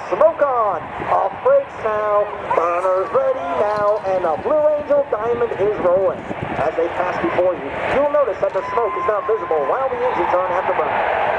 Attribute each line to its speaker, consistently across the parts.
Speaker 1: smoke on. Off brakes now. Burners ready now. And the Blue Angel Diamond is rolling. As they pass before you, you'll notice that the smoke is not visible while the engines are in afterburner.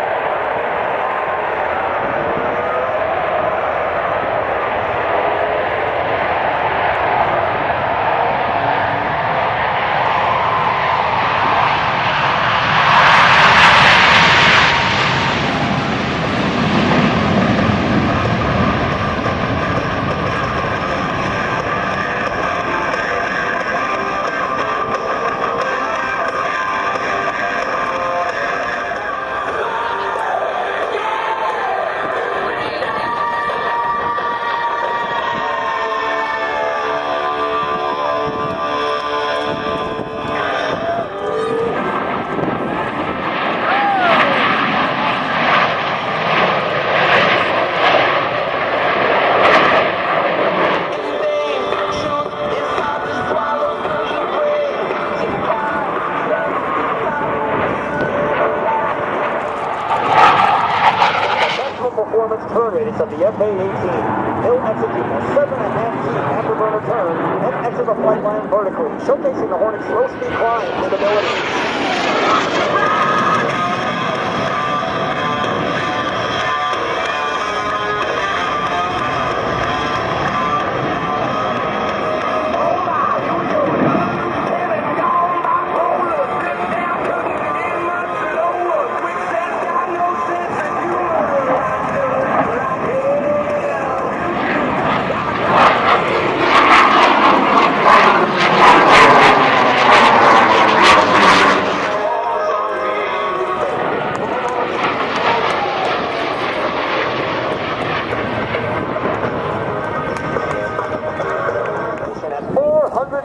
Speaker 1: Performance turn radius of the FA-18. He'll execute a 7.5G afterburner turn and enter the flight line vertically, showcasing the Hornet's slow-speed climb capability.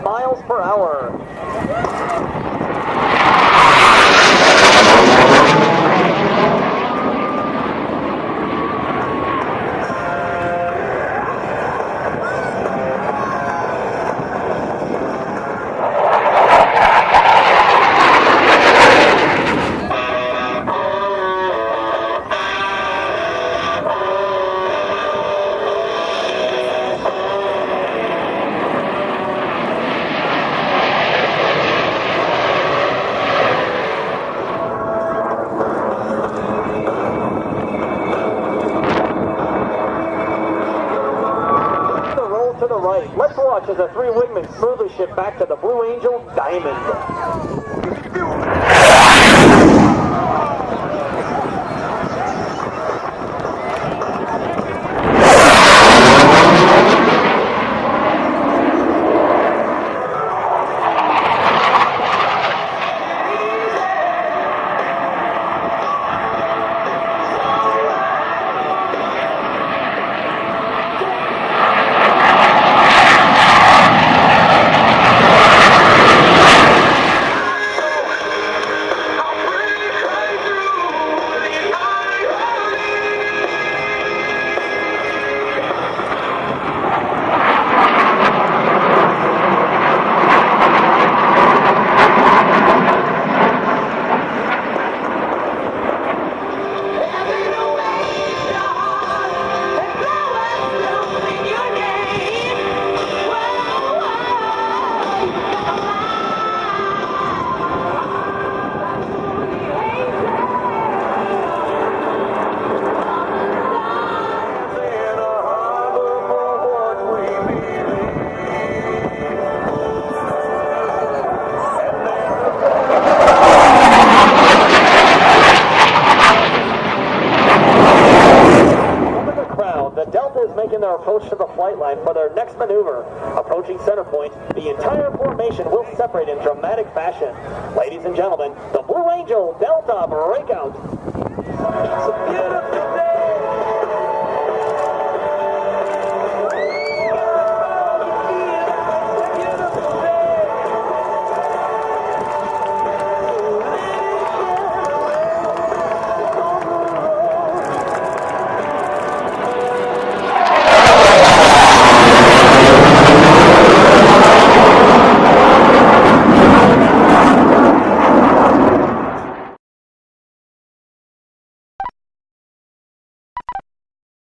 Speaker 1: Miles per hour. To the right. Let's watch as the three wingmen smoothly shift back to the Blue Angel Diamond. Making their approach to the flight line for their next maneuver. Approaching center point, the entire formation will separate in dramatic fashion. Ladies and gentlemen, the Blue Angel Delta Breakout.